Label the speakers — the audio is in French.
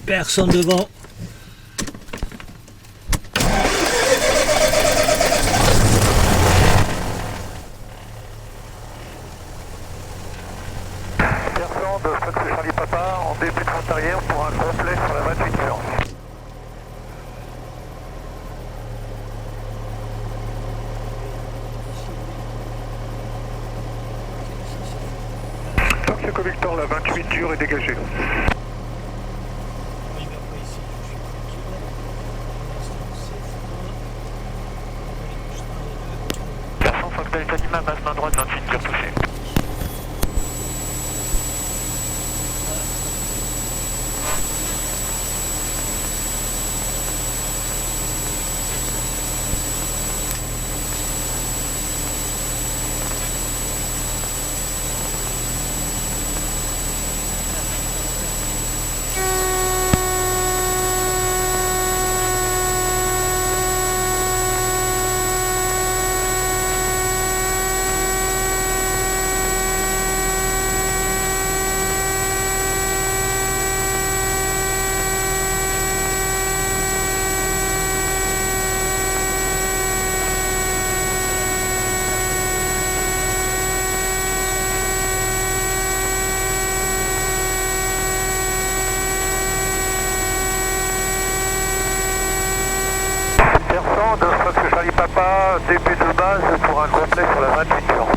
Speaker 1: Personne devant.
Speaker 2: Personne de Fox Charlie Papa en début de route arrière pour un complet sur la 28 heures. Tokyo Victor, la 28 dure est dégagée. Personne Fox Delta Lima, base main droite, 28 dure touchée. Personne de Fox Charlie Papa, début de base pour un complet sur la 28 heures.